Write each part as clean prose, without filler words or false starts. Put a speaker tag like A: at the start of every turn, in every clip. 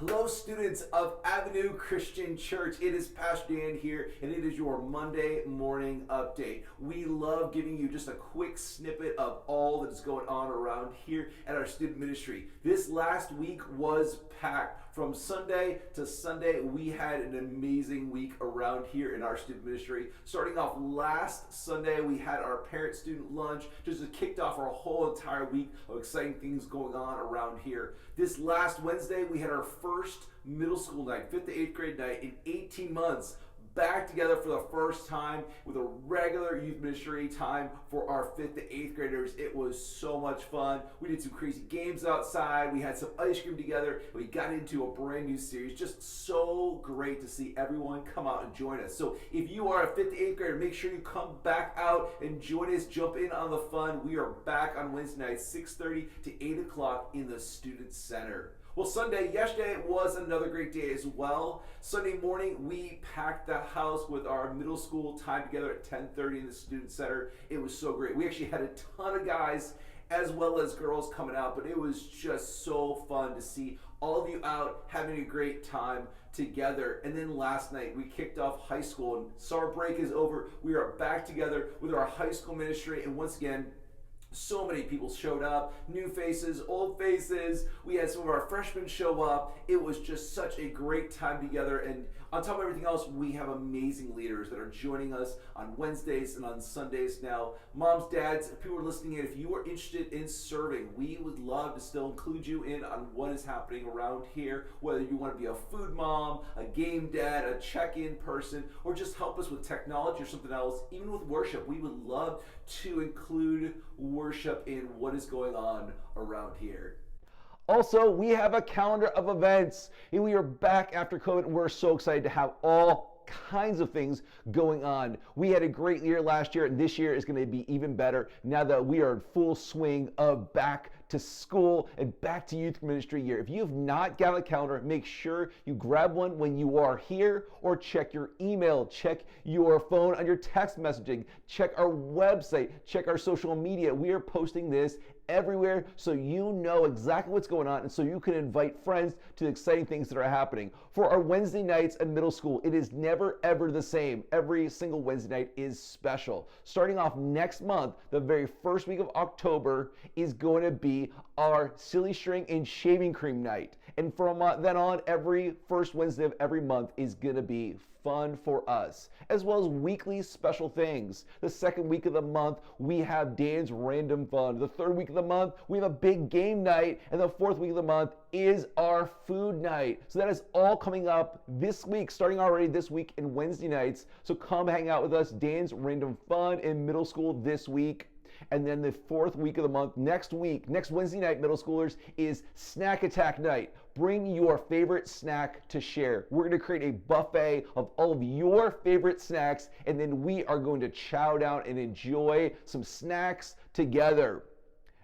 A: Hello, students of Avenue Christian Church. It is Pastor Dan here, and it is your Monday morning update. We love giving you just a quick snippet of all that is going on around here at our student ministry. This last week was packed. From Sunday to Sunday, we had an amazing week around here in our student ministry. Starting off last Sunday, we had our parent-student lunch, just kicked off our whole entire week of exciting things going on around here. This last Wednesday, we had our first middle school night, 5th to 8th grade night in 18 months, back together for the first time with a regular youth ministry time for our 5th to 8th graders. It was so much fun. We did some crazy games outside. We had some ice cream together. We got into a brand new series. Just so great to see everyone come out and join us. So if you are a 5th to 8th grader, make sure you come back out and join us. Jump in on the fun. We are back on Wednesday night, 6:30 to 8 o'clock in the Student Center. Well, yesterday was another great day as well. Sunday morning, we packed the house with our middle school time together at 10:30 in the Student Center. It was so great. We actually had a ton of guys as well as girls coming out, but it was just so fun to see all of you out having a great time together. And then last night, we kicked off high school, and summer break is over. We are back together with our high school ministry, and once again, so many people showed up, new faces, old faces. We had some of our freshmen show up. It was just such a great time together. And on top of everything else, we have amazing leaders that are joining us on Wednesdays and on Sundays now. Moms, dads, if people are listening in, if you are interested in serving, we would love to still include you in on what is happening around here, whether you want to be a food mom, a game dad, a check-in person, or just help us with technology or something else, even with worship. We would love to include worship in what is going on around here. Also, we have a calendar of events, and we are back after COVID, and we're so excited to have all kinds of things going on. We had a great year last year, and this year is going to be even better now that we are in full swing of back to school and back to youth ministry year. If you have not got a calendar, make sure you grab one when you are here, or check your email, check your phone on your text messaging, check our website, check our social media. We are posting this everywhere so you know exactly what's going on, and so you can invite friends to the exciting things that are happening. For our Wednesday nights at middle school, it is never ever the same. Every single Wednesday night is special. Starting off next month, the very first week of October is going to be our silly string and shaving cream night. And from then on, every first Wednesday of every month is going to be fun for us, as well as weekly special things. The second week of the month, we have Dan's Random Fun. The third week of the month, we have a big game night. And the fourth week of the month is our food night. So that is all coming up this week, starting already this week in Wednesday nights. So come hang out with us, Dan's Random Fun in middle school this week. And then the fourth week of the month, next Wednesday night, middle schoolers, is Snack Attack Night. Bring your favorite snack to share. We're going to create a buffet of all of your favorite snacks, and then we are going to chow down and enjoy some snacks together.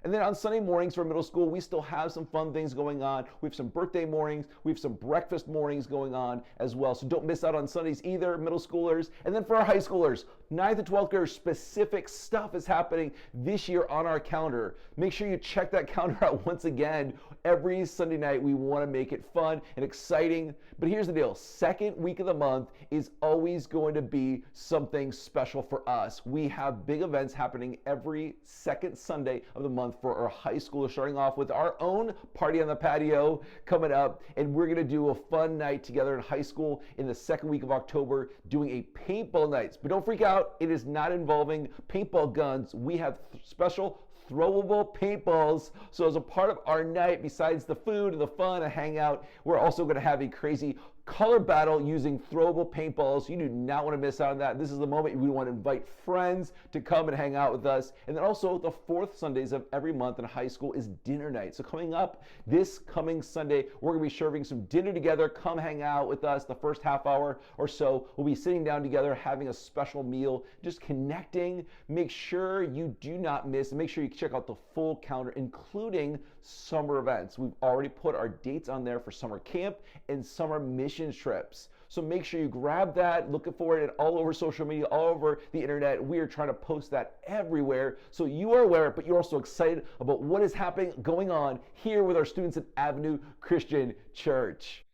A: And then on Sunday mornings for middle school, we still have some fun things going on. We have some birthday mornings. We have some breakfast mornings going on as well. So don't miss out on Sundays either, middle schoolers. And then for our high schoolers, 9th and 12th graders, specific stuff is happening this year on our calendar. Make sure you check that calendar out once again. Every Sunday night, we want to make it fun and exciting. But here's the deal. Second week of the month is always going to be something special for us. We have big events happening every second Sunday of the month for our high schoolers, starting off with our own party on the patio coming up. And we're going to do a fun night together in high school in the second week of October, doing a paintball night. But don't freak out. It is not involving paintball guns. We have special throwable paintballs. So as a part of our night, besides the food and the fun and hangout, we're also going to have a crazy color battle using throwable paintballs. You do not want to miss out on that. This is the moment we want to invite friends to come and hang out with us. And then also the fourth Sundays of every month in high school is dinner night. So coming up this coming Sunday, we're going to be serving some dinner together. Come hang out with us the first half hour or so. We'll be sitting down together, having a special meal, just connecting. Make sure you do not miss, and make sure you check out the full calendar, including summer events. We've already put our dates on there for summer camp and summer mission trips. So make sure you grab that, look for it all over social media, all over the internet. We are trying to post that everywhere so you are aware, but you're also excited about what is happening, going on here with our students at Avenue Christian Church.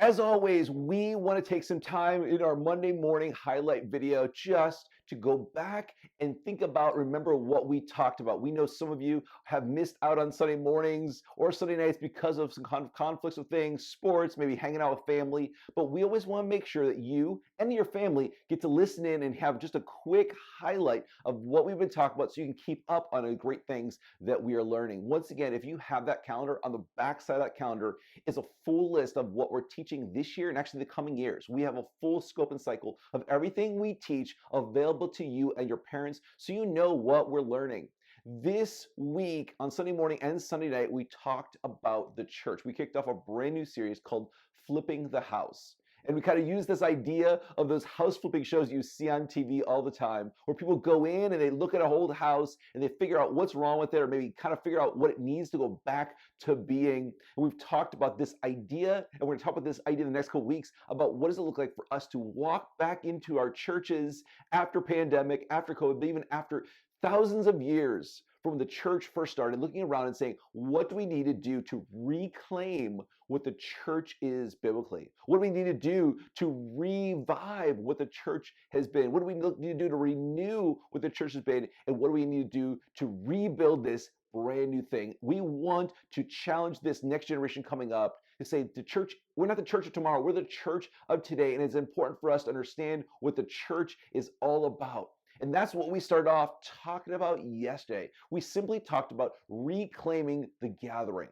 A: As always, we want to take some time in our Monday morning highlight video just to go back and think about, remember what we talked about. We know some of you have missed out on Sunday mornings or Sunday nights because of some conflicts of things, sports, maybe hanging out with family. But we always want to make sure that you and your family get to listen in and have just a quick highlight of what we've been talking about so you can keep up on the great things that we are learning. Once again, if you have that calendar, on the back side of that calendar is a full list of what we're teaching this year and actually the coming years. We have a full scope and cycle of everything we teach available to you and your parents so you know what we're learning. This week on Sunday morning and Sunday night, we talked about the church. We kicked off a brand new series called Flipping the House. And we kind of use this idea of those house flipping shows you see on TV all the time, where people go in and they look at a whole house and they figure out what's wrong with it, or maybe kind of figure out what it needs to go back to being. And we've talked about this idea, and we're going to talk about this idea in the next couple weeks about what does it look like for us to walk back into our churches after pandemic, after COVID, but even after thousands of years from when the church first started, looking around and saying, what do we need to do to reclaim what the church is biblically? What do we need to do to revive what the church has been? What do we need to do to renew what the church has been? And what do we need to do to rebuild this brand new thing? We want to challenge this next generation coming up to say the church, we're not the church of tomorrow, we're the church of today. And it's important for us to understand what the church is all about. And that's what we started off talking about yesterday. We simply talked about reclaiming the gathering.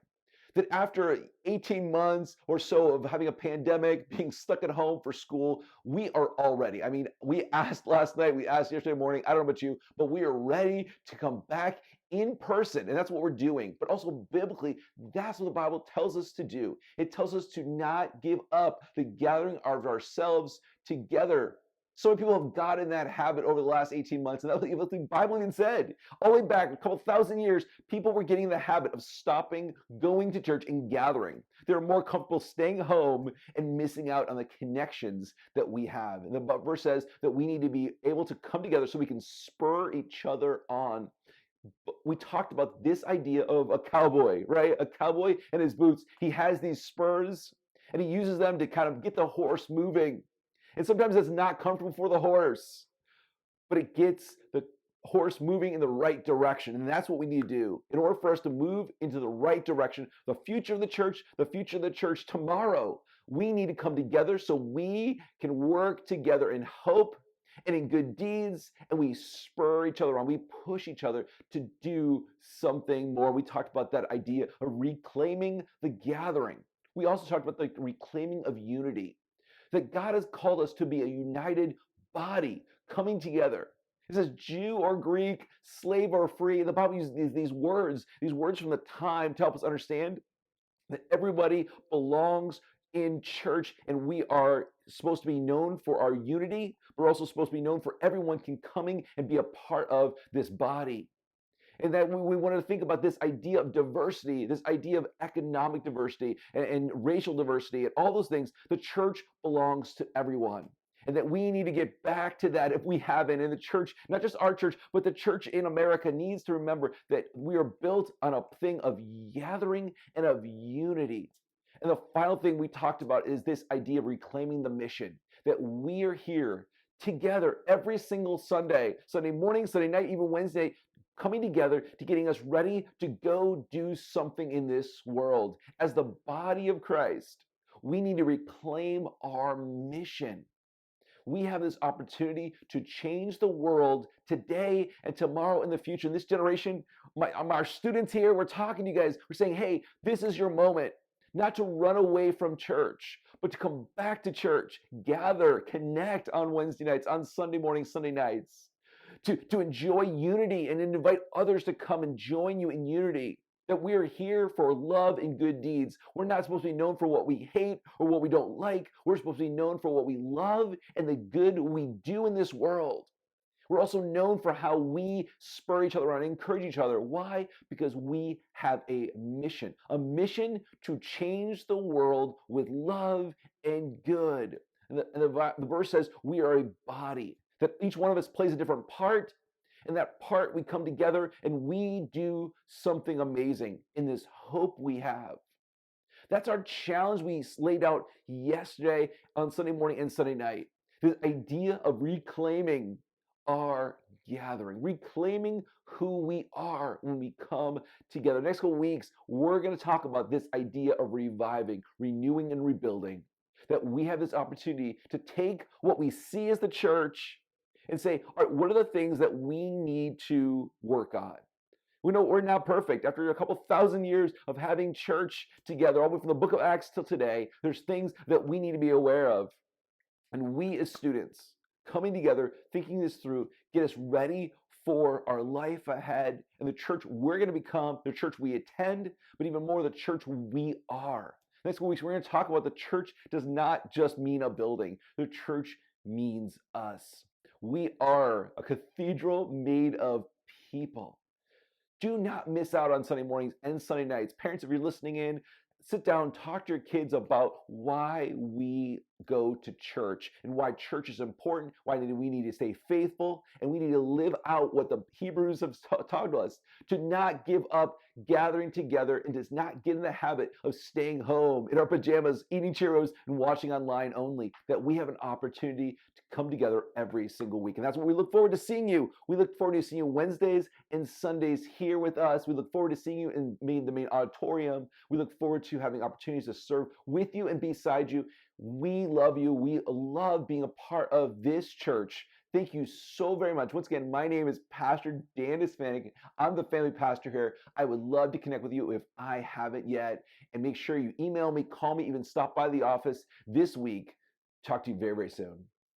A: That after 18 months or so of having a pandemic, being stuck at home for school, we are all ready. I mean, we asked last night, we asked yesterday morning, I don't know about you, but we are ready to come back in person. And that's what we're doing. But also biblically, that's what the Bible tells us to do. It tells us to not give up the gathering of ourselves together. So many people have got in that habit over the last 18 months, and that's what the Bible even said. All the way back a couple thousand years, people were getting in the habit of stopping going to church and gathering. They were more comfortable staying home and missing out on the connections that we have. And the verse says that we need to be able to come together so we can spur each other on. We talked about this idea of a cowboy, right? A cowboy and his boots. He has these spurs, and he uses them to kind of get the horse moving. And sometimes it's not comfortable for the horse, but it gets the horse moving in the right direction. And that's what we need to do in order for us to move into the right direction. The future of the church tomorrow, we need to come together so we can work together in hope and in good deeds, and we spur each other on. We push each other to do something more. We talked about that idea of reclaiming the gathering. We also talked about the reclaiming of unity. That God has called us to be a united body coming together. It says Jew or Greek, slave or free. The Bible uses these words from the time to help us understand that everybody belongs in church, and we are supposed to be known for our unity. We're also supposed to be known for everyone can coming and be a part of this body. And that we wanted to think about this idea of diversity, this idea of economic diversity and racial diversity and all those things. The church belongs to everyone. And that we need to get back to that if we haven't. And the church, not just our church, but the church in America needs to remember that we are built on a thing of gathering and of unity. And the final thing we talked about is this idea of reclaiming the mission, that we are here together every single Sunday, Sunday morning, Sunday night, even Wednesday, coming together to getting us ready to go do something in this world. As the body of Christ, we need to reclaim our mission. We have this opportunity to change the world today and tomorrow in the future. In this generation, our students here, we're talking to you guys. We're saying, hey, this is your moment, not to run away from church, but to come back to church, gather, connect on Wednesday nights, on Sunday mornings, Sunday nights. To enjoy unity and invite others to come and join you in unity. That we are here for love and good deeds. We're not supposed to be known for what we hate or what we don't like. We're supposed to be known for what we love and the good we do in this world. We're also known for how we spur each other on and encourage each other. Why? Because we have a mission to change the world with love and good. And the verse says we are a body, that each one of us plays a different part. And that part, we come together and we do something amazing in this hope we have. That's our challenge we laid out yesterday on Sunday morning and Sunday night. This idea of reclaiming our gathering, reclaiming who we are when we come together. Next couple weeks, we're going to talk about this idea of reviving, renewing, and rebuilding. That we have this opportunity to take what we see as the church and say, all right, what are the things that we need to work on? We know we're not perfect. After a couple thousand years of having church together, all the way from the book of Acts till today, there's things that we need to be aware of. And we as students coming together, thinking this through, get us ready for our life ahead and the church we're going to become, the church we attend, but even more the church we are. Next week, we're going to talk about the church does not just mean a building. The church means us. We are a cathedral made of people. Do not miss out on Sunday mornings and Sunday nights. Parents, if you're listening in, sit down, talk to your kids about why we go to church and why church is important, why we need to stay faithful, and we need to live out what the Hebrews have taught us, to not give up gathering together and to not get in the habit of staying home in our pajamas, eating Cheerios, and watching online only, that we have an opportunity to come together every single week. And that's what we look forward to seeing you. We look forward to seeing you Wednesdays and Sundays here with us. We look forward to seeing you in the main auditorium. We look forward to having opportunities to serve with you and beside you. We love you. We love being a part of this church. Thank you so very much. Once again, my name is Pastor Dan Istvanik. I'm the family pastor here. I would love to connect with you if I haven't yet. And make sure you email me, call me, even stop by the office this week. Talk to you very, very soon.